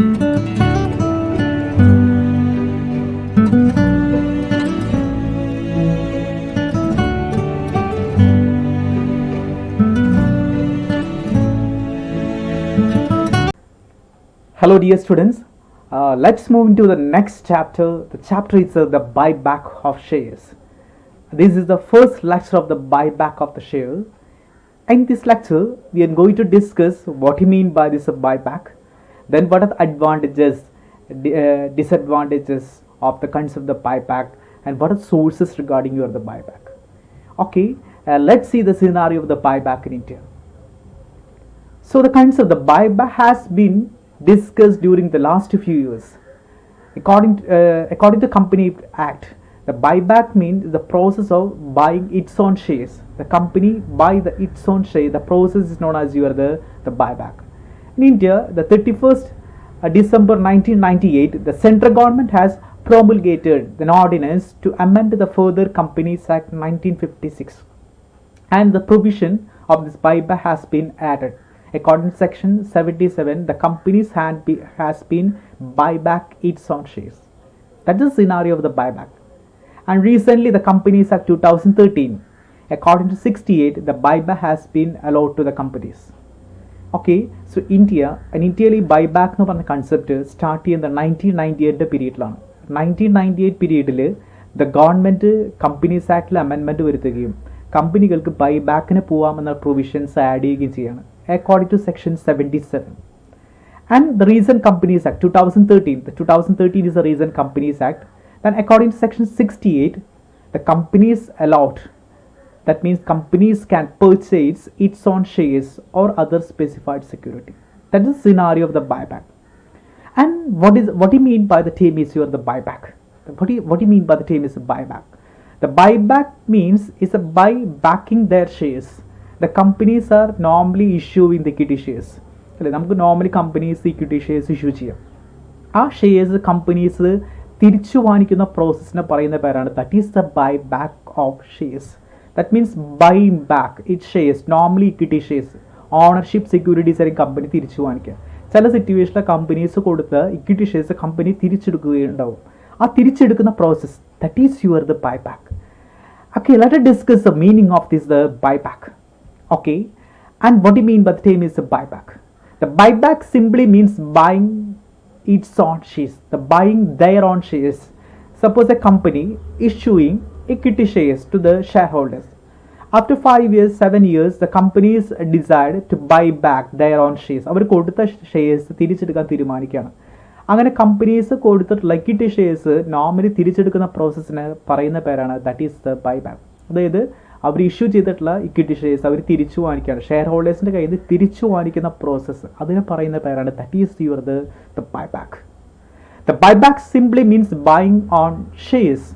Hello dear students, let's move into the next chapter. The chapter is the buyback of shares. This is the first lecture of the buyback of the share. In this lecture, we are going to discuss what you mean by this buyback, then what are the advantages, disadvantages of the concept of the buyback, and what are sources regarding the buyback. Okay, let's see the scenario of the buyback in India. So the concept of the buyback has been discussed during the last few years. According to Company Act, the buyback means the process of buying its own shares. The company buy its own share. The process is known as the buyback. In India, the 31st December 1998, the central government has promulgated an ordinance to amend the Further Companies Act 1956, and the provision of this buyback has been added. According to section 77, the companies has been buyback its own shares. That is the scenario of the buyback. And recently the Companies Act 2013, according to 68, the buyback has been allowed to the companies. Okay, so India buyback എന്ന് പറഞ്ഞ concept start ചെയ്യുന്ന 1998 പീരീഡിലാണ്. 1998 പീരീഡിൽ the government companies ആക്ടിൽ amendment വരുത്തുകയും കമ്പനികൾക്ക് ബൈബാക്കിന് പോകാമെന്ന provisions add ചെയ്യുകയും ചെയ്യാണ്. According to section 77, and the recent Companies Act 2013, the 2013 is the recent Companies Act. Then according to section 68, the companies allowed, that means companies can purchase its own shares or other specified security. That is the scenario of the buyback. And what do you mean by the term is the buyback? What do you mean by the term is the buyback? The buyback means is a by backing their shares. The companies are normally issuing the equity shares. നമുക്ക് normally companies equity shares issue ചെയ്യാം. ആ shares companies തിരിച്ചു വാങ്ങിക്കുന്ന പ്രോസസ്സിനെ പറയുന്ന പേരാണ് that is the by back of shares. That means buying back it shares, normally equity shares, ownership securities ആയിരിക്കും company തിരിച്ചു വാങ്ങിക്കുക. ചില സിറ്റുവേഷനിൽ കമ്പനീസ് കൊടുത്ത ഇക്വിറ്റി ഷെയർസ് കമ്പനി തിരിച്ചെടുക്കുകയുണ്ടാവും. ആ തിരിച്ചെടുക്കുന്ന process that is the by back. Okay, let us discuss the meaning of this the buyback. Okay, and what do you mean by the term is a buyback? The buyback simply means buying its own shares, buying their own shares. Suppose a company issuing equity shares to the shareholders. After 5 years, 7 years, the companies decide to buy back their own shares. അവർ കൊടുത്ത shares തിരിച്ചെടുക്കാൻ തീരുമാനിക്കുകയാണ്. അങ്ങനെ companies കൊടുത്തിട്ടുള്ള equity shares normally തിരിച്ചെടുക്കുന്ന പ്രോസസ്സിന് പറയുന്ന പേരാണ് that is the buyback. അതായത് അവർ issue ചെയ്തിട്ടുള്ള equity shares അവർ തിരിച്ചു വാങ്ങിക്കുകയാണ്, ഷെയർ ഹോൾഡേഴ്സിൻ്റെ കയ്യിൽ നിന്ന് തിരിച്ചു വാങ്ങിക്കുന്ന പ്രോസസ്സ്, അതിനെ പറയുന്ന പേരാണ് that is the buyback. The buyback simply means buying on shares.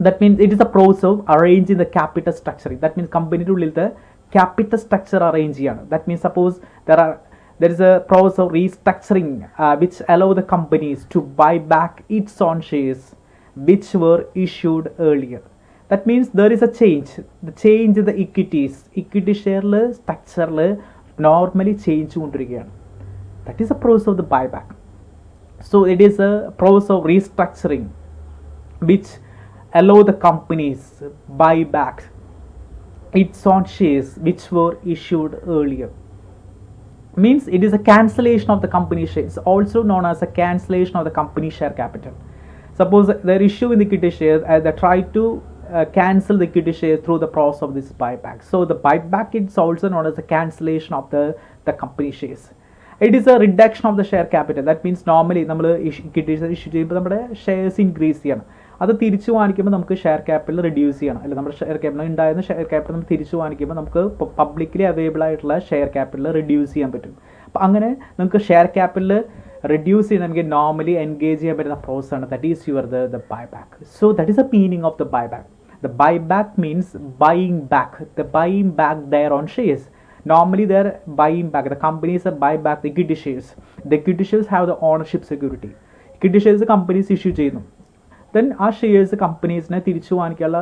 That means it is A process of arranging the capital structuring. That means കമ്പനിയുടെ ഉള്ളിലത്തെ ക്യാപിറ്റൽ സ്ട്രക്ചർ അറേഞ്ച് ചെയ്യാണ്. That means suppose there is a process of restructuring which allow the companies to buy back its own shares which were issued earlier. That means there is a change. The change in the equity share structure normally change കൊണ്ടിരിക്കുകയാണ്. That is a process of the buyback. So it is a process of restructuring which allow the companies buy back its own shares which were issued earlier. Means it is a cancellation of the company shares, also known as a cancellation of the company share capital. Suppose they're issuing the equity shares and they try to cancel the equity shares through the process of this buyback. So the buyback is also known as a cancellation of the company shares. It is a reduction of the share capital. That means normally നമ്മൾ equity shares issue ചെയ്യുമ്പോൾ നമ്മുടെ shares increase ചെയ്യണം. അത് തിരിച്ചു വാങ്ങിക്കുമ്പോൾ നമുക്ക് share capital reduce ചെയ്യണം. അല്ല, നമ്മുടെ ഷെയർ ക്യാപിറ്റൽ ഉണ്ടായിരുന്ന ഷെയർ ക്യാപിറ്റൽ നമ്മൾ തിരിച്ചു വാങ്ങിക്കുമ്പോൾ നമുക്ക് പബ്ലിക്കലി അവൈലബിൾ ആയിട്ടുള്ള ഷെയർ ക്യാപിറ്റൽ റിഡ്യൂസ് ചെയ്യാൻ പറ്റും. അപ്പോൾ അങ്ങനെ നമുക്ക് ഷെയർ ക്യാപിറ്റൽ റിഡ്യൂസ് ചെയ്ത് നമുക്ക് നോർമലി എൻഗേജ് ചെയ്യാൻ പറ്റുന്ന പ്രോസസ്സാണ് that is the buyback. So that is the meaning of the buyback. The buyback means buying back their own shares. Normally they are buying back, the companies are buy back the equity shares. The equity shares have the ownership security. Equity shares companies issue ചെയ്യുന്നു. Then ആ shares കമ്പനീസിനെ തിരിച്ചു വാങ്ങിക്കാനുള്ള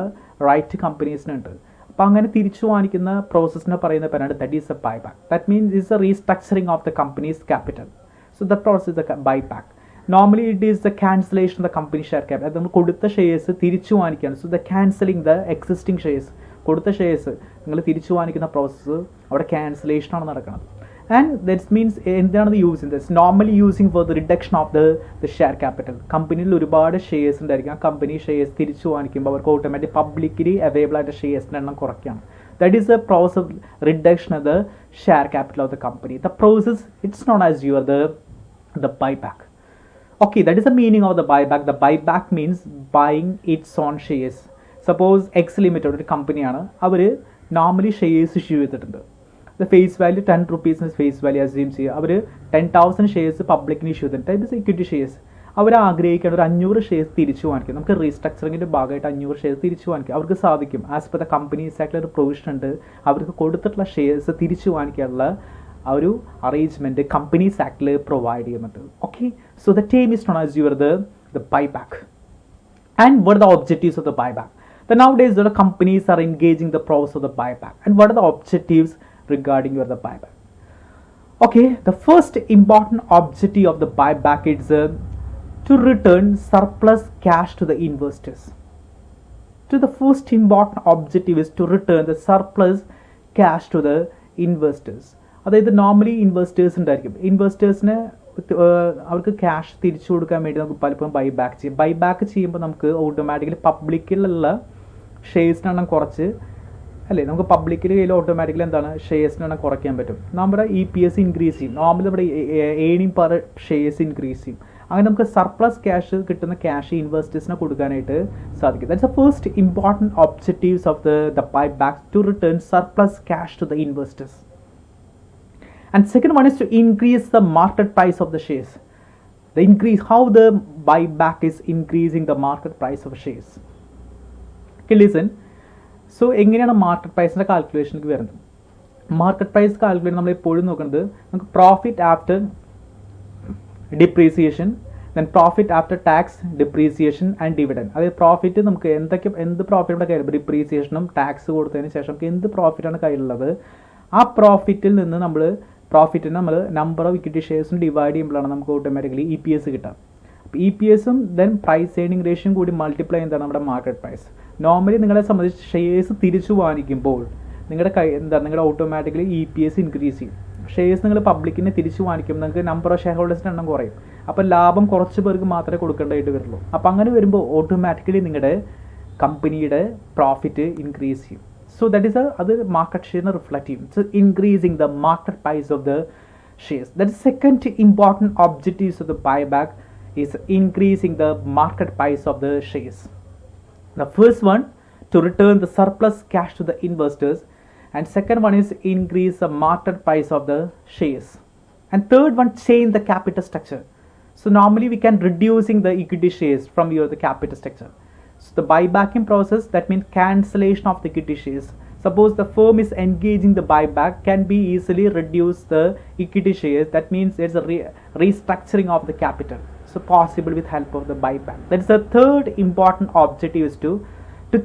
right കമ്പനീസിനുണ്ട്. അപ്പോൾ അങ്ങനെ തിരിച്ചു വാങ്ങിക്കുന്ന പ്രോസസ്സിനെ പറയുന്ന പേരാണ് that is A buyback. That means it's A restructuring of the companies capital. So the process is the buyback. Normally it is the cancellation of the company share capital. അത് നമ്മൾ കൊടുത്ത ഷെയർസ് തിരിച്ചു വാങ്ങിക്കുകയാണ്. So the cancelling the existing shares. കൊടുത്ത shares നിങ്ങൾ തിരിച്ചു വാങ്ങിക്കുന്ന process അവിടെ ക്യാൻസലേഷനാണ് നടക്കുന്നത്. ആൻഡ് ദറ്റ് മീൻസ് എന്താണ് യൂസ് ചെയ്യുന്നത്? Normally using for the reduction of the share capital. കമ്പനിയിൽ ഒരുപാട് ഷെയർസ് ഉണ്ടായിരിക്കും. ആ കമ്പനി ഷെയർസ് തിരിച്ചു വാങ്ങിക്കുമ്പോൾ അവർക്ക് ഓട്ടോമാറ്റിക് പബ്ലിക്കലി അവൈലബിൾ ആയിട്ട് ഷെയർസിൻ്റെ എണ്ണം കുറയ്ക്കുകയാണ്. That is the process of reduction of the share capital of the company. The process, it's known as the buyback. Okay, that is the meaning of the buyback. The buyback means buying its own shares. Suppose X Limited ഒരു കമ്പനിയാണ്, അവർ normally shares issue ചെയ്തിട്ടുണ്ട്. The face value 10 rupees face value assume ചെയ്യുക. അവർ 10,000 shares പബ്ലിക്കിന് issue ചെയ്തിട്ടുണ്ട്. ഇത് equity shares. അവർ ആഗ്രഹിക്കേണ്ട ഒരു 500 shares തിരിച്ചു വാങ്ങിക്കും. നമുക്ക് റീസ്ട്രക്ചറിങ്ങിൻ്റെ ഭാഗമായിട്ട് 500 ഷെയർസ് തിരിച്ചു വാങ്ങിക്കാം. അവർക്ക് സാധിക്കും. ആസ് പെർ ദ കമ്പനീസ് ആയിട്ടുള്ള ഒരു പ്രൊവിഷൻ ഉണ്ട്. അവർക്ക് കൊടുത്തിട്ടുള്ള ഷെയർസ് തിരിച്ചു വാങ്ങിക്കാനുള്ള ആ ഒരു അറേഞ്ച്മെൻറ്റ് കമ്പനീസ് ആക്ടിൽ പ്രൊവൈഡ് ചെയ്യുന്നുണ്ട്. Okay, so the time is known as the buyback. And what are the objectives of the buyback? Then nowadays the companies are engaging the process of the buyback. And what are the objectives regarding the buyback? Okay, the first important objective of the buyback is to return surplus cash to the investors. So the first important objective is to return the surplus cash to the investors. അതായത് normally investors ഉണ്ടായിരിക്കും. ഇൻവെസ്റ്റേഴ്സിന് അവർക്ക് cash തിരിച്ചു കൊടുക്കാൻ വേണ്ടി നമുക്ക് പലപ്പോഴും buyback ചെയ്യും. Buyback ചെയ്യുമ്പോൾ നമുക്ക് ഓട്ടോമാറ്റിക്കലി പബ്ലിക്കിലുള്ള ഷെയർസിൻ്റെ എണ്ണം കുറച്ച് അല്ലേ, നമുക്ക് പബ്ലിക്കിൽ കയ്യിൽ ഓട്ടോമാറ്റിക്കലി എന്താണ് ഷെയർസിൻ്റെ എണ്ണം കുറയ്ക്കാൻ പറ്റും. നമ്മുടെ EPS ഇൻക്രീസ് ചെയ്യും. നോർമലി നമ്മുടെ ഏണിംഗ് പെർ ഷെയർസ് ഇൻക്രീസ് ചെയ്യും. അങ്ങനെ നമുക്ക് സർപ്ലസ് ക്യാഷ് കിട്ടുന്ന ക്യാഷ് ഇൻവെസ്റ്റേഴ്സിനെ കൊടുക്കാനായിട്ട് സാധിക്കും. That's the first important objectives of the buyback, to return surplus cash to the investors. And second one is to increase the market price of the shares. The increase, how the buyback is increasing the market price of shares. Okay, listen. So എങ്ങനെയാണ് market പ്രൈസിൻ്റെ കാൽക്കുലേഷനിലേക്ക് വരുന്നത്? Market price calculate നമ്മൾ എപ്പോഴും നോക്കുന്നത് നമുക്ക് profit after depreciation, then profit after tax, depreciation and dividend. അതായത് profit നമുക്ക് എന്ത് profit കയ്യിൽ, ഡിപ്രീസിയേഷനും ടാക്സ് കൊടുത്തതിന് ശേഷം നമുക്ക് എന്ത് പ്രോഫിറ്റാണ് കയ്യിലുള്ളത്, ആ പ്രോഫിറ്റിൽ നിന്ന് നമ്മൾ നമ്പർ ഓഫ് ഇക്വിറ്റി ഷെയർസും ഡിവൈഡ് ചെയ്യുമ്പോഴാണ് നമുക്ക് ഓട്ടോമാറ്റിക്കലി EPS കിട്ടുക. അപ്പോൾ EPSും ദെൻ പ്രൈസ് ഏർണിംഗ് റേഷ്യോയും കൂടി മൾട്ടിപ്ലൈ ചെയ്യുന്നതാണ് നമ്മുടെ മാർക്കറ്റ് പ്രൈസ്. നോർമലി നിങ്ങളെ സംബന്ധിച്ച് ഷെയർസ് തിരിച്ചു വാങ്ങിക്കുമ്പോൾ നിങ്ങളുടെ ഓട്ടോമാറ്റിക്കലി EPS ഇൻക്രീസ് ചെയ്യും. ഷെയർസ് നിങ്ങൾ പബ്ലിക്കിനെ തിരിച്ചു വാങ്ങിക്കുമ്പോൾ നിങ്ങൾക്ക് നമ്പർ ഓഫ് ഷെയർ ഹോൾഡേഴ്സിൻ്റെ എണ്ണം കുറയും. അപ്പോൾ ലാഭം കുറച്ച് പേർക്ക് മാത്രമേ കൊടുക്കേണ്ടതായിട്ട് വരുള്ളൂ. അപ്പോൾ അങ്ങനെ വരുമ്പോൾ ഓട്ടോമാറ്റിക്കലി നിങ്ങളുടെ കമ്പനിയുടെ പ്രോഫിറ്റ് ഇൻക്രീസ് ചെയ്യും. So that is other market share reflective. So increasing the market price of the shares. That is second important objectives of the buyback is increasing the market price of the shares. The first one, to return the surplus cash to the investors, and second one is increase the market price of the shares, and third one, change the capital structure. So normally we can reducing the equity shares from the capital structure. So the buybacking process, that means cancellation of the equity shares. Suppose the firm is engaging the buyback, can be easily reduce the equity shares. That means there's a restructuring of the capital. So possible with help of the buyback. That is the third important objective, is to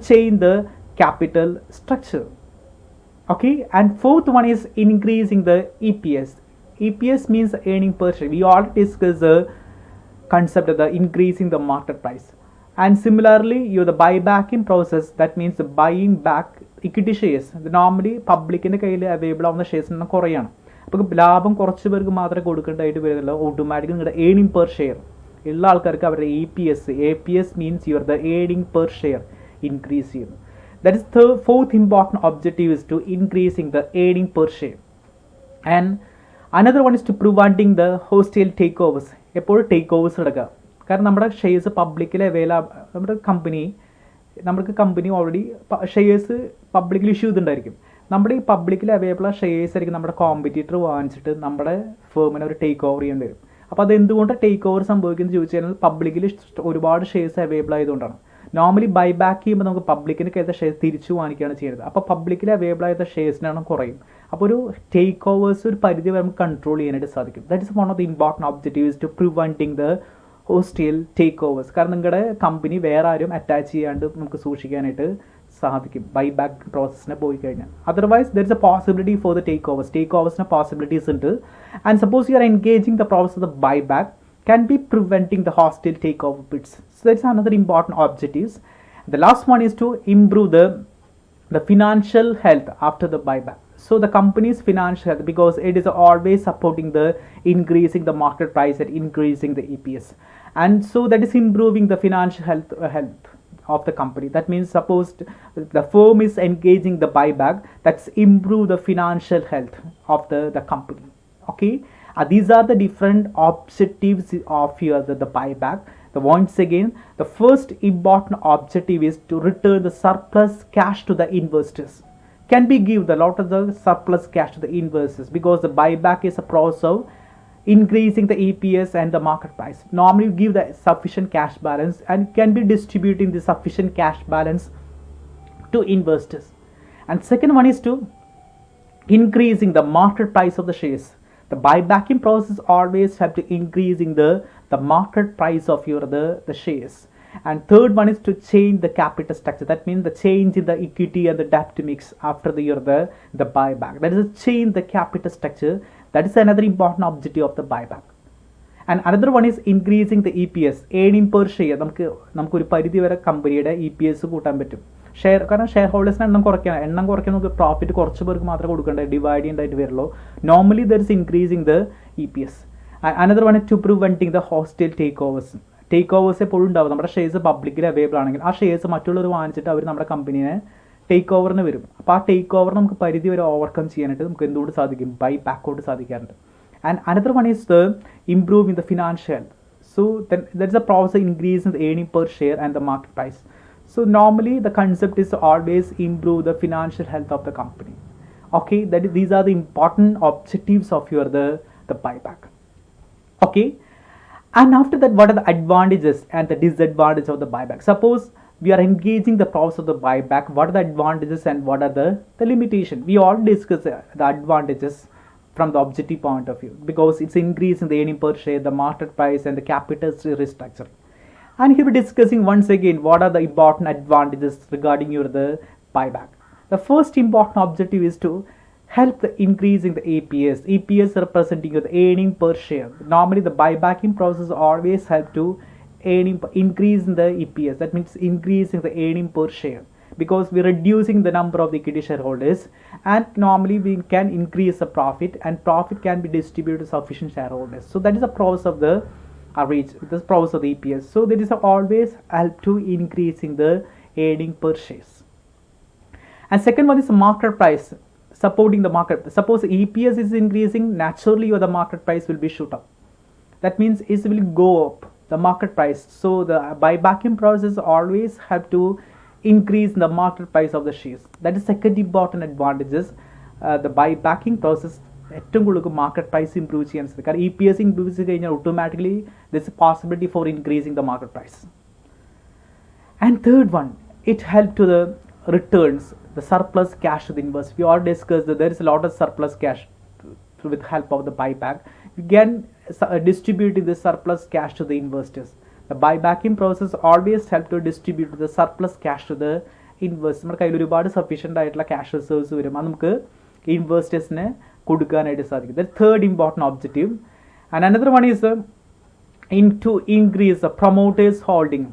change the capital structure. Okay, and fourth one is increasing the EPS. EPS means earning per share. We already discussed the concept of the increasing the market price. And similarly, the buybacking process, that means buying back equity shares. Normally പബ്ലിക്കിൻ്റെ കയ്യിൽ available ആവുന്ന ഷെയർസിന് കുറയാണ്. അപ്പോൾ ലാഭം കുറച്ച് പേർക്ക് മാത്രമേ കൊടുക്കേണ്ടതായിട്ട് വരുന്നില്ല. Automatically നിങ്ങളുടെ earning per share ഉള്ള ആൾക്കാർക്ക് അവരുടെ APS means the earning per share increase ചെയ്യുന്നു. That is the fourth important objective, is to increasing the earning per share. And another one is to preventing the hostile takeovers. എപ്പോഴും take overs എടുക്കുക. കാരണം നമ്മുടെ shares പബ്ലിക്കിൽ നമ്മുടെ company already shares പബ്ലിക്കിൽ issue ചെയ്തിട്ടുണ്ടായിരിക്കും. നമ്മുടെ ഈ പബ്ലിക്കിൽ അവൈലബിൾ ആ ഷെയർസ് ആയിരിക്കും നമ്മുടെ കോമ്പറ്റീറ്റർ വാങ്ങിച്ചിട്ട് നമ്മുടെ ഫേമിനെ ഒരു ടേക്ക് ഓവർ ചെയ്യേണ്ടി വരും. അപ്പോൾ അതെന്തുകൊണ്ട് ടേക്ക് ഓവർ സംഭവിക്കുന്നത് ചോദിച്ചു കഴിഞ്ഞാൽ പബ്ലിക്കിൽ ഒരുപാട് ഷെയർസ് അവൈലബിൾ ആയതുകൊണ്ടാണ്. നോർമലി ബൈബാക്ക് ചെയ്യുമ്പോൾ നമുക്ക് പബ്ലിക്കിന് കയ്യിലത്തെ ഷെയർ തിരിച്ചു വാങ്ങിക്കുകയാണ് ചെയ്യുന്നത്. അപ്പോൾ പബ്ലിക്കിൽ അവൈലബിൾ ആയ ഷെയർസിനാണ് കുറയും. അപ്പോൾ ഒരു ടേക്ക് ഓവേഴ്സ് ഒരു പരിധി വരെ നമുക്ക് കൺട്രോൾ ചെയ്യാനായിട്ട് സാധിക്കും. That is one of the important objectives to preventing the hostile takeovers. കാരണം നിങ്ങളുടെ കമ്പനി വേറെ ആരും അറ്റാച്ച് ചെയ്യാണ്ട് നമുക്ക് സൂക്ഷിക്കാനായിട്ട് സാധിക്കും ബൈബാക്ക് പ്രോസസ്സിനെ പോയി കഴിഞ്ഞാൽ. Otherwise there is a possibility for the take ഓവേഴ്സിന് പോസിബിലിറ്റീസ് ഉണ്ട്. And suppose you are engaging the process of the buyback can be preventing the hostile takeover bids. So that's another important objectives. The last one is to improve the financial health after the buyback. So the company's financial health, because it is always supporting the increasing the market price and increasing the EPS, and so that is improving the financial health of the company. That means suppose the firm is engaging the buyback, that's improve the financial health of the company. Okay, these are the different objectives of the buyback. Once again, the first important objective is to return the surplus cash to the investors. Can be give the lot of the surplus cash to the investors, because the buyback is a process of increasing the EPS and the market price. Normally you give the sufficient cash balance and can be distributing the sufficient cash balance to investors. And second one is to increasing the market price of the shares. The buybacking process always have to increasing the market price of the shares. And third one is to change the capital structure. That means the change in the equity and the debt mix after the buyback. That is a change the capital structure. That is another important objective of the buyback. And another one is increasing the EPS, earning per share. നമുക്കൊരു പരിധി വരെ കമ്പനിയുടെ EPS കൂട്ടാൻ പറ്റും. കാരണം share ഹോൾഡേഴ്സിന് എണ്ണം കുറയ്ക്കാൻ നമുക്ക് പ്രോഫിറ്റ് കുറച്ച് പേർക്ക് മാത്രമേ കൊടുക്കേണ്ടത്, ഡിവൈഡ് ചെയ്യേണ്ടതായിട്ട് വരുള്ളൂ. Normally there is increasing the EPS. Another one is to preventing the hostile takeovers എപ്പോഴും ഉണ്ടാവും. നമ്മുടെ ഷെയർസ് പബ്ലിക്കിൽ അവൈലബിൾ ആണെങ്കിൽ ആ ഷെയർസ് മറ്റുള്ളവർ വാങ്ങിച്ചിട്ട് അവർ നമ്മുടെ കമ്പനിയെ ടേക്ക് ഓവറിന് വരും. അപ്പോൾ ആ ടേക്ക് ഓവർ നമുക്ക് പരിധി വരെ ഓവർകം ചെയ്യാനായിട്ട് നമുക്ക് എന്തുകൊണ്ട് സാധിക്കും, ബൈ ബാക്കോട്ട് സാധിക്കാറുണ്ട്. And another one is the improving the financial health. So then there is a process increase in the earning per share and the market price. So normally the concept is to always improve the financial health of the company. Okay, these are the important objectives of the buyback. Okay, and after that, what are the advantages and the disadvantages of the buyback? Suppose we are engaging the process of the buyback, what are the advantages and what are the limitation? We all discuss the advantages from the objective point of view, because it's increasing the earning per share, the market price and the capital restructuring. And here we're discussing once again what are the important advantages regarding the buyback. The first important objective is to help the increasing the EPS representing the earning per share. Normally the buybacking process always help to increase in the EPS. That means increasing the earning per share, because we're reducing the number of the equity shareholders, and normally we can increase the profit, and profit can be distributed to sufficient shareholders. So that is the process of the this process of the EPS. So there is always help to increasing the earning per shares. And second one is the market price, supporting the market. Suppose EPS is increasing, naturally the market price will be shoot up. That means it will go up, the market price. So the buybacking process always have to increase the market price of the shares. That is second important advantages. The buybacking process ഏറ്റവും കൂടുതൽ market price improve ചെയ്യാൻ സാധിക്കും. കാരണം EPS improve ചെയ്ത് കഴിഞ്ഞാൽ automatically this a possibility for increasing the market price. And third one, it help to the returns the surplus cash to the investors. We all discussed that there is a lot of surplus cash with help of the buyback. You can distribute the surplus cash to the investors. The buybacking process always help to distribute the surplus cash to the investors. നമ്മുടെ കയ്യിൽ ഒരുപാട് sufficient ആയിട്ടുള്ള cash reserves വരും, അത് നമുക്ക് ഇൻവെസ്റ്റേഴ്സിന് കൊടുക്കാനായിട്ട് സാധിക്കും. The third important objective. And another one is to increase the promoters holding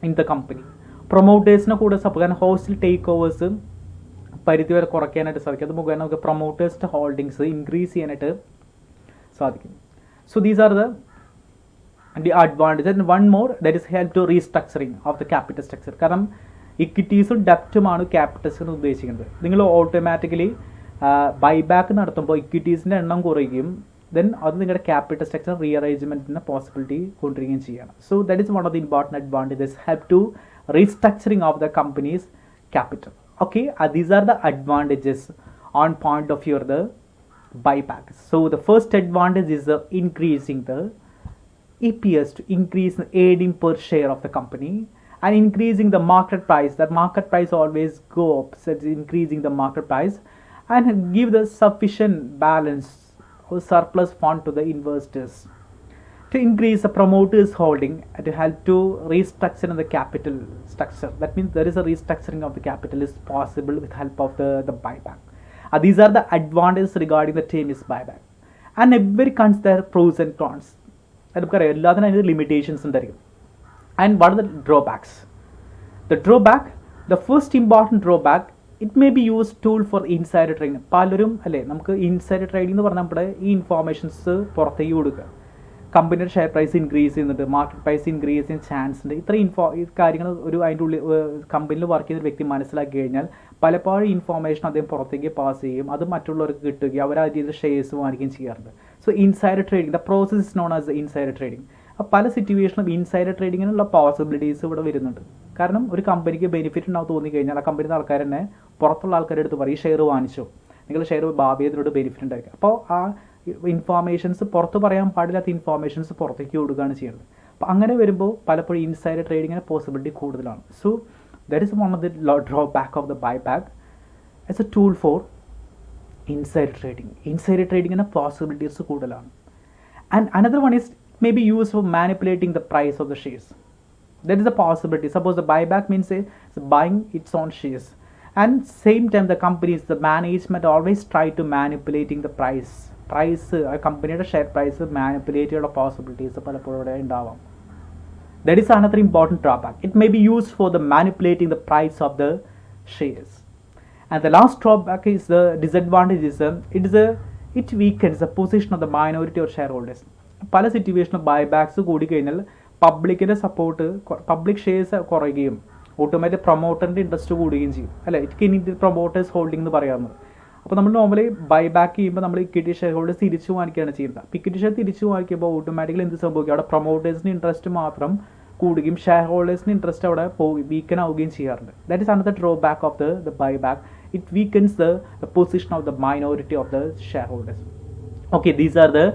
in the company. പ്രൊമോട്ടേഴ്സിനെ കൂടെ കാരണം ഹോസ്റ്റൽ ടേക്ക് ഓവേഴ്സ് പരിധി വരെ കുറയ്ക്കാനായിട്ട് സാധിക്കും. അത് മുഖേന നമുക്ക് പ്രൊമോട്ടേഴ്സിൻ്റെ ഹോൾഡിങ്സ് ഇൻക്രീസ് ചെയ്യാനായിട്ട് സാധിക്കും. So these are the advantage. And one more, that is help to restructuring of the capital structure. കാരണം ഇക്വിറ്റീസും ഡെപ്റ്റുമാണ് ക്യാപിറ്റൽ സ്ട്രക്ചർ ഉദ്ദേശിക്കുന്നത്. നിങ്ങൾ ഓട്ടോമാറ്റിക്കലി ബൈബാക്ക് നടത്തുമ്പോൾ ഇക്വിറ്റീസിൻ്റെ എണ്ണം കുറയുകയും then അത് നിങ്ങളുടെ ക്യാപിറ്റൽ സ്ട്രക്ചർ റീഅറേഞ്ച്മെൻറ്റിന് പോസിബിലിറ്റി കൊണ്ടുവരികയും ചെയ്യണം. So that is one of the important advantages, help to restructuring of the company's capital. Okay, these are the advantages on point of view the buyback. So the first advantage is increasing the EPS, to increase the earning per share of the company, and increasing the market price. That market price always go up, so it's increasing the market price, and give the sufficient balance or surplus fund to the investors. to increase the promoter's holding to help to restructure the capital structure. That means there is a restructuring of the capital is possible with help of the buyback. These are the advantages regarding the term is buyback. And every consider pros and cons. നമുക്കറിയാം എല്ലാത്തിനും അതിന് limitations ഉണ്ടായിരിക്കും. And what are the drawbacks? The drawback, the first important drawback, it may be used tool for insider trading. പലരും അല്ലേ നമുക്ക് insider trading എന്ന് പറഞ്ഞാൽ നമ്മുടെ ഈ ഇൻഫോർമേഷൻസ് പുറത്തേക്ക് കൊടുക്കുക, കമ്പനിയുടെ ഷെയർ പ്രൈസ് ഇൻക്രീസ് ചെയ്യുന്നുണ്ട്, മാർക്കറ്റ് പ്രൈസ് ഇൻക്രീസ് ചെയ്യാൻ ചാൻസ് ഉണ്ട്, ഇത്രയും ഈ കാര്യങ്ങൾ ഒരു അതിൻ്റെ ഉള്ളിൽ കമ്പനിയിൽ വർക്ക് ചെയ്യുന്ന വ്യക്തി മനസ്സിലാക്കി കഴിഞ്ഞാൽ പലപ്പോഴും ഇൻഫോർമേഷൻ അദ്ദേഹം പുറത്തേക്ക് പാസ് ചെയ്യും, അത് മറ്റുള്ളവർക്ക് കിട്ടുകയും അവർ ആ രീതിയിൽ ഷെയർസ് വാങ്ങിക്കുകയും ചെയ്യാറുണ്ട്. So insider trading, the process is known as insider trading. അപ്പോൾ പല സിറ്റുവേഷനിലും ഇൻസൈഡർ ട്രേഡിങ്ങിനുള്ള പോസിബിലിറ്റീസ് ഇവിടെ വരുന്നുണ്ട്. കാരണം ഒരു കമ്പനിക്ക് ബെനിഫിറ്റ് ഉണ്ടാവും തോന്നിക്കഴിഞ്ഞാൽ ആ കമ്പനിയുടെ ആൾക്കാർ തന്നെ പുറത്തുള്ള ആൾക്കാരുടെ അടുത്ത് പറയും ഷെയർ വാങ്ങിച്ചോ, നിങ്ങളുടെ ഷെയർ ഭാവിയതിനോട് ബെനിഫിറ്റ് ഉണ്ടായിരിക്കും. അപ്പോൾ ആ ഇൻഫോർമേഷൻസ് പുറത്ത് പറയാൻ പാടില്ലാത്ത ഇൻഫോർമേഷൻസ് പുറത്തേക്ക് കൊടുക്കുകയാണ് ചെയ്യുന്നത്. അപ്പോൾ അങ്ങനെ വരുമ്പോൾ പലപ്പോഴും ഇൻസൈഡർ ട്രേഡിങ്ങിന് പോസിബിലിറ്റി കൂടുതലാണ്. So that is one of the drawback of the buyback as a tool for insider trading. Insider ട്രേഡിങ്ങിന് പോസിബിലിറ്റീസ് കൂടുതലാണ്. And another one is may be used for manipulating the price of the shares. That is a possibility. Suppose the buyback means it's buying its own shares, and same time the companies, the management always try to manipulating the price a companyയുടെ share price manipulate ചെയ്യാനുള്ള possibilities പലപ്പോഴും ഇവിടെ ഉണ്ടാവാം. That is another important drawback. It may be used for the manipulating the price of the shares. And the last drawback is the disadvantage is it weakens the position of the minority or shareholders. പല സിറ്റുവേഷനും ബൈബാക്സ് കൂടിക്കഴിഞ്ഞാൽ പബ്ലിക്കിൻ്റെ support, public shares കുറയുകയും automatic പ്രൊമോട്ടറിൻ്റെ interest കൂടുകയും ചെയ്യും അല്ലേ. It promoters holding എന്ന് പറയാവുന്നത്. അപ്പോൾ നമ്മൾ നോർമലി ബൈബാക്ക് ചെയ്യുമ്പോൾ നമ്മൾ ഇക്വിറ്റി ഷെയർ ഹോൾഡേഴ്സ് തിരിച്ചു വാങ്ങിക്കുകയാണ് ചെയ്യുന്നത്. അപ്പോൾ ഇക്വിറ്റി ഷെയർ തിരിച്ചു വാങ്ങിക്കുമ്പോൾ ഓട്ടോമാറ്റിക്കലി എന്ത് സംഭവിക്കും, അവിടെ പ്രൊമോട്ടേഴ്സിന് ഇൻട്രസ്റ്റ് മാത്രം കൂടുകയും ഷെയർ ഹോൾഡേഴ്സിന് ഇൻട്രസ്റ്റ് അവിടെ വീക്കൻ ആവുകയും ചെയ്യാറുണ്ട്. That is another drawback of the buyback. It weakens the position of the minority of the share holders. Okay, these are the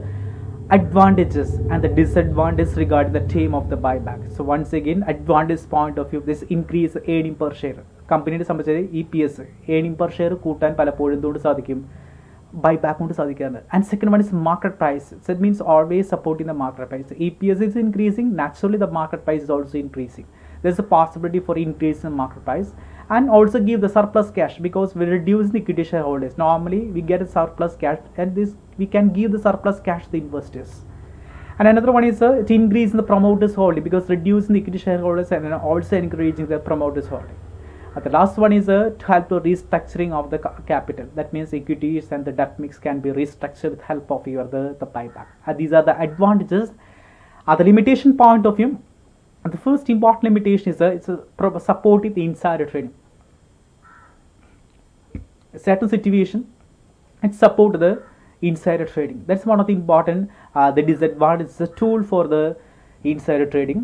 advantages and the disadvantages regarding the term of the buyback. So once again, advantage point of view, this increase earning per share. കമ്പനിയുടെ സംബന്ധിച്ച് EPS earning per share കൂട്ടാൻ പലപ്പോഴും എന്തുകൊണ്ട് സാധിക്കും, buyback കൊണ്ട് സാധിക്കാറുണ്ട്. And second one is market price. So it means always supporting the market price. EPS is increasing, naturally the market price is also increasing. There is a possibility for increase in market price. And also give the surplus cash, because we reduce the equity shareholders. Normally we get a surplus cash, and this we can give the surplus cash to the investors. And another one is it increase in the promoters holding, because reducing the equity shareholders and also encouraging the promoters holding. And the last one is to help to restructuring of the capital. That means equities and the debt mix can be restructured with help of the buyback. And these are the advantages. At the limitation point of view, the first important limitation is it's supporting the insider trading. A certain situation, it support the insider trading. That's one of the important the disadvantage. It's a tool for the insider trading.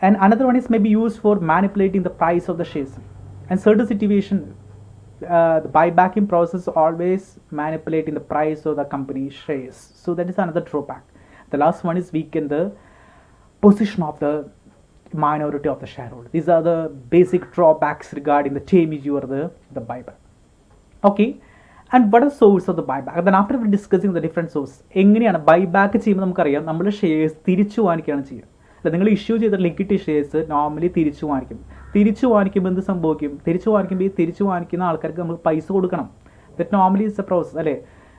And another one is maybe used for manipulating the price of the shares. And certain situation, the buybacking process always manipulating the price of the company shares. So that is another drawback. The last one is weaken the position of the minority of the shareholder. These are the basic drawbacks regarding the term issue or the buyback. Okay, and what are source of the buyback? Then after we discussing the different source, എങ്ങനെയാണ് buyback ചെയ്യുമ്പോൾ നമുക്കറിയാം നമ്മൾ shares തിരിച്ചു വാങ്ങിക്കുകയാണ് ചെയ്യുക. അല്ല, നിങ്ങൾ issue ചെയ്ത liquid shares normally തിരിച്ചു വാങ്ങിക്കും. തിരിച്ചു വാങ്ങിക്കുമ്പോൾ എന്ത് സംഭവിക്കും, തിരിച്ചു വാങ്ങിക്കുമ്പോൾ ഈ തിരിച്ചു വാങ്ങിക്കുന്ന ആൾക്കാർക്ക് നമ്മൾ പൈസ കൊടുക്കണം. That normally is A process അല്ലേ.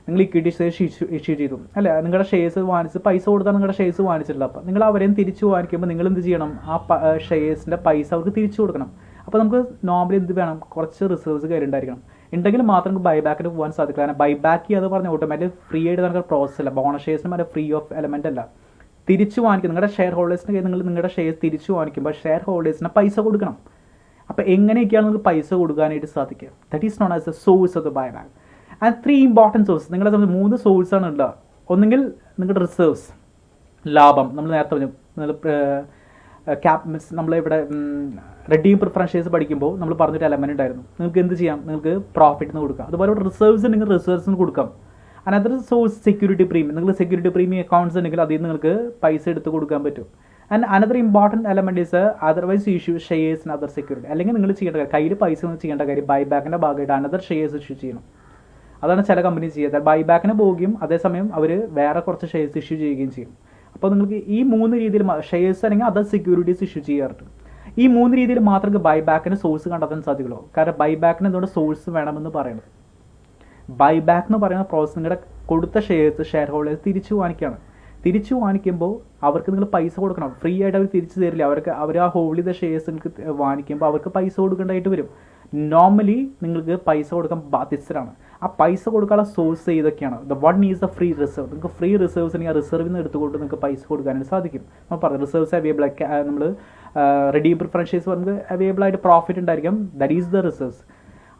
നിങ്ങൾ ഇക്വിറ്റി ഷെയർസ് ഇഷ്യൂ ചെയ്തു അല്ലേ, നിങ്ങളുടെ ഷെയർസ് വാങ്ങിച്ച് പൈസ കൊടുത്താൽ നിങ്ങളുടെ ഷെയർസ് വാങ്ങിച്ചിട്ടില്ല. അപ്പോൾ നിങ്ങൾ അവരെയും തിരിച്ചു വാങ്ങിക്കുമ്പോൾ നിങ്ങൾ എന്ത് ചെയ്യണം, ആ ഷെയർസിൻ്റെ പൈസ അവർക്ക് തിരിച്ചു കൊടുക്കണം. അപ്പോൾ നമുക്ക് നോർമലി എന്ത് വേണം, കുറച്ച് റിസർവ്സ് കയ്യിലുണ്ടായിരിക്കണം. ഉണ്ടെങ്കിൽ മാത്രം നമുക്ക് ബൈബാക്കിന് പോകാൻ സാധിക്കില്ല. കാരണം ബൈബാക്ക് ചെയ്യാതെ പറഞ്ഞാൽ ഓട്ടോമാറ്റിക് ഫ്രീ ആയിട്ട് നമുക്ക് പ്രോസസ് അല്ല. ബോണസ് ഷെയർസിന് മറ്റേ ഫ്രീ ഓഫ് എലമെൻ്റ് അല്ല. തിരിച്ചു വാങ്ങിക്കും, നിങ്ങളുടെ ഷെയർ ഹോൾഡേഴ്സിന് നിങ്ങൾ നിങ്ങളുടെ ഷെയർസ് തിരിച്ചു വാങ്ങിക്കുമ്പോൾ ഷെയർ ഹോൾഡേഴ്സിന് പൈസ കൊടുക്കണം. അപ്പോൾ എങ്ങനെയൊക്കെയാണ് നിങ്ങൾക്ക് പൈസ കൊടുക്കാനായിട്ട് സാധിക്കുക? That is known as A source of the buyback. And 3 important source നിങ്ങളെ സംബന്ധിച്ച് 3 സോഴ്സാണ് ഉള്ളത്. ഒന്നുകിൽ നിങ്ങളുടെ റിസർവ്സ്, ലാഭം. നമ്മൾ നേരത്തെ പറഞ്ഞു നിങ്ങൾ നമ്മളിവിടെ റെഡീം പ്രിഫറൻസ് ഷെയർസ് പഠിക്കുമ്പോൾ നമ്മൾ പറഞ്ഞൊരു എലമെൻ്റ് ഉണ്ടായിരുന്നു. നിങ്ങൾക്ക് എന്ത് ചെയ്യാം, നിങ്ങൾക്ക് പ്രോഫിറ്റിന് കൊടുക്കാം. അതുപോലെ ഇവിടെ റിസർവ്സ് ഉണ്ടെങ്കിൽ റിസർവ്സിന് കൊടുക്കാം. Another source security premium. നിങ്ങൾ സെക്യൂരിറ്റി പ്രീമിയം അക്കൗണ്ട്സ് ഉണ്ടെങ്കിൽ അതിൽ നിന്ന് നിങ്ങൾക്ക് പൈസ എടുത്ത് കൊടുക്കാൻ പറ്റും. And another important element is otherwise issue shares and other security. അല്ലെങ്കിൽ നിങ്ങൾ ചെയ്യേണ്ട കാര്യം, കയ്യിൽ പൈസ ഒന്നും ചെയ്യേണ്ട കാര്യം, ബൈബാക്കിൻ്റെ ഭാഗമായിട്ട് അനദർ ഷെയർസ് ഇഷ്യൂ ചെയ്യണം. അതാണ് ചില കമ്പനി ചെയ്യുന്നത്. ബൈബാക്കിന് പോവുകയും അതേസമയം അവർ വേറെ കുറച്ച് ഷെയർസ് ഇഷ്യൂ ചെയ്യുകയും ചെയ്യും. അപ്പോൾ നിങ്ങൾക്ക് ഈ 3 രീതിയിൽ ഷെയർസ് അല്ലെങ്കിൽ അതർ സെക്യൂരിറ്റീസ് ഇഷ്യൂ ചെയ്യാറുണ്ട്. ഈ 3 രീതിയിൽ മാത്രമേ ബൈബാക്കിന് സോഴ്സ് കണ്ടെത്താൻ സാധിക്കുള്ളൂ. കാരണം ബൈബാക്കിന് എന്തുകൊണ്ട് സോഴ്സ് വേണമെന്ന് പറയുന്നത്, ബൈബാക്ക് എന്ന് പറയുന്ന പ്രോസസ് നിങ്ങളുടെ കൊടുത്ത ഷെയർ ഹോൾഡേഴ്സ് തിരിച്ചു വാങ്ങിക്കുകയാണ്. തിരിച്ചു വാങ്ങിക്കുമ്പോൾ അവർക്ക് നിങ്ങൾ പൈസ കൊടുക്കണം. ഫ്രീ ആയിട്ട് അവർ തിരിച്ചു തരില്ല. അവർ ആ ഹോൾഡ് ചെയ്ത ഷെയർസ് നിങ്ങൾക്ക് വാങ്ങിക്കുമ്പോൾ അവർക്ക് പൈസ കൊടുക്കേണ്ടതായിട്ട് വരും. നോർമലി നിങ്ങൾക്ക് പൈസ കൊടുക്കാൻ ബാധ്യസ്ഥരാണ്. ആ പൈസ കൊടുക്കാനുള്ള സോഴ്സ് ഇതൊക്കെയാണ്. The one is the free reserve. നിങ്ങൾക്ക് ഫ്രീ റിസർവ്സ് അല്ലെങ്കിൽ ആ റിസർവിൽ നിന്ന് എടുത്തുകൊണ്ട് നിങ്ങൾക്ക് പൈസ കൊടുക്കാനായിട്ട് സാധിക്കും. നമ്മൾ പറഞ്ഞു റിസർവ്സ് അവൈലബിൾ ആയി നമ്മൾ റെഡീം പ്രിഫറൻസ് ഷെയർസ് നമുക്ക് അവൈലബിൾ ആയിട്ട് പ്രോഫിറ്റ് ഉണ്ടായിരിക്കും. That is the reserves.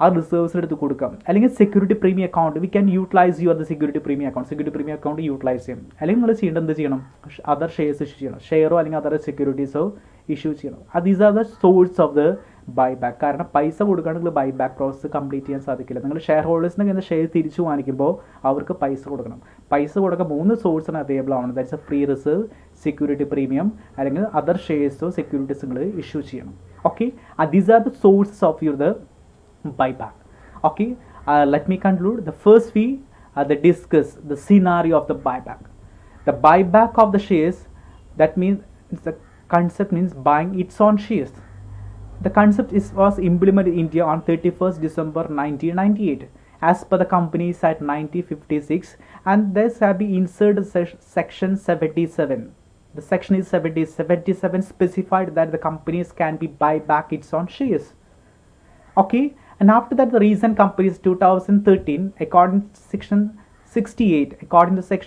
ആ റിസർവ്സിന് എടുത്ത് കൊടുക്കാം. അല്ലെങ്കിൽ security premium account we can utilise your the security premium account. Security premium account utilise ചെയ്യണം. അല്ലെങ്കിൽ നിങ്ങൾ ചെയ്യേണ്ടത് എന്ത് ചെയ്യണം, അതർ ഷെയർസ് ഇഷ്യൂ ചെയ്യണം. ഷെയറോ അല്ലെങ്കിൽ അതർ സെക്യൂരിറ്റീസോ ഇഷ്യൂ ചെയ്യണം. These are the source of the buyback. കാരണം പൈസ കൊടുക്കുകയാണെങ്കിൽ ബൈബാക്ക് പ്രോസസ്സ് കംപ്ലീറ്റ് ചെയ്യാൻ സാധിക്കില്ല. നിങ്ങൾ ഷെയർ ഹോൾഡേഴ്സിന് എന്ന ഷെയർ തിരിച്ചു വാങ്ങിക്കുമ്പോൾ അവർക്ക് പൈസ കൊടുക്കണം. പൈസ കൊടുക്കാൻ 3 സോഴ്സാണ് അവൈലബിൾ ആവുന്നത്. That's A free reserve, security premium, അല്ലെങ്കിൽ അതർ ഷെയർസോ സെക്യൂരിറ്റീസ് നിങ്ങൾ ഇഷ്യൂ ചെയ്യണം. Okay, these are the sources of your the buyback. Okay, let me conclude. The first we discuss the scenario of the buyback. The buyback of the shares, that means the concept means buying its own shares. The concept was implemented in India on 31st December 1998 as per the Companies Act 1956, and this have been inserted section 77. The section is 77 specified that the companies can be buy back its own shares. Okay, and after that the recent companies 2013 according to section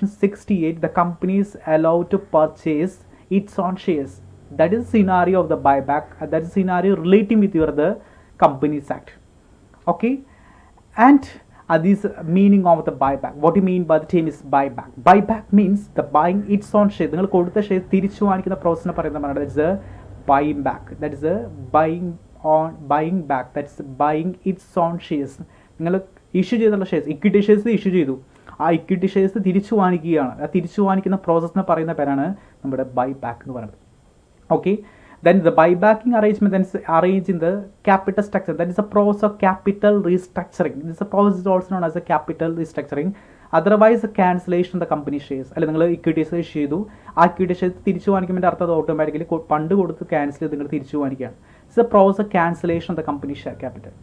68, the companies allowed to purchase its own shares. That is the scenario of the buyback. That is scenario relating with the Companies Act. Okay, and this meaning of the buyback. What do you mean by the term is buyback? Buyback means the buying its own shares. നിങ്ങൾ കൊടുത്ത share തിരിച്ചു വാങ്ങിക്കുന്ന പ്രോസസ്സിനെ പറയുന്നതാണ്. That is the buying back. That is the buying back. That's buying its own shares. നിങ്ങൾ issue ചെയ്തുള്ള shares, equity shares issue ചെയ്തു. ആ equity shares തിരിച്ചു വാങ്ങിക്കുകയാണ്. ആ തിരിച്ചു വാങ്ങിക്കുന്ന പ്രോസസ്സിനെ പറയുന്ന പേരാണ് നമ്മുടെ ബൈ ബാക്ക് എന്ന് പറയുന്നത്. Okay, then the buybacking arrangement then is arranged in the capital structure. That is a process of capital restructuring. This is a process is also known as a capital restructuring. Otherwise a cancellation of the company shares. അല്ലെങ്കിൽ നിങ്ങൾ equities issue ചെയ്തു, ആ equity shares തിരിച്ചു വാങ്ങിക്കുമ്പോൾ അർത്ഥം automatically fund കൊടുത്ത് cancel ചെയ്ത് നിങ്ങൾ തിരിച്ചു വാങ്ങിക്കുകയാണ്. It's a process of cancellation of the company share capital.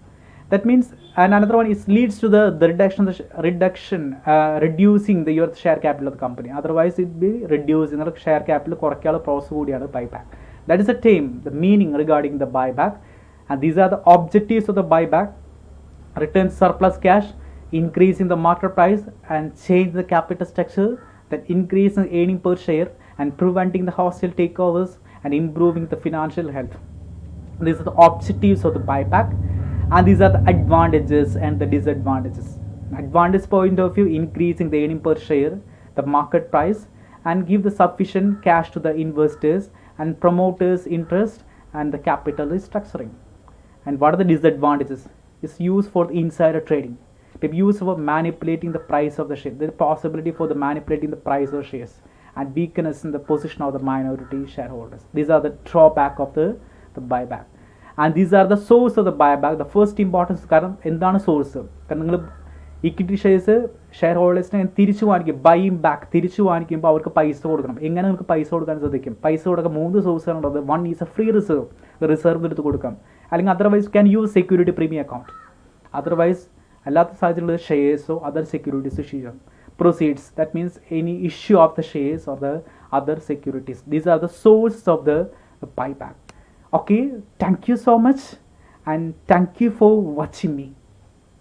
That means, and another one is leads to the reducing your share capital of the company. Otherwise it be reducing the share capital കുറയ്ക്കാനുള്ള process കൂടിയാണ് buyback. That is a term, the meaning regarding the buyback, and these are the objectives of the buyback: return surplus cash, increasing the market price, and change the capital structure, that increase in earning per share, and preventing the hostile takeovers, and improving the financial health. These are the objectives of the buyback, and these are the advantages and the disadvantages. Advantage point of view: increasing the earning per share, the market price, and give the sufficient cash to the investors and promoters interest, and the capital restructuring. And what are the disadvantages? It's used for the insider trading. It is used for manipulating the price of the share. There is possibility for the manipulating the price of shares, and weakness in the position of the minority shareholders. These are the drawback of the buyback, and these are the source of the buyback. The first importance, കാരണം എന്താണ് source? കാരണം നിങ്ങൾ equity shares share ഹോൾഡേഴ്സിനെ തിരിച്ചു വാങ്ങിക്കും, buying back തിരിച്ചു വാങ്ങിക്കുമ്പോൾ അവർക്ക് പൈസ കൊടുക്കണം. എങ്ങനെ നിങ്ങൾക്ക് പൈസ കൊടുക്കാൻ സാധിക്കും? പൈസ കൊടുക്കാൻ 3 സോഴ്സാണുള്ളത്. One is a free reserve എടുത്ത് കൊടുക്കാം, അല്ലെങ്കിൽ otherwise can use security premium account. Otherwise അല്ലാത്ത സാഹചര്യത്തിൽ ഷെയർസോ അതർ സെക്യൂരിറ്റീസ് ഇഷ്യൂ ചെയ്യാം. Proceeds, that means any issue of the shares or the other securities. These are the sources of the buyback. Okay, thank you so much, and thank you for watching me.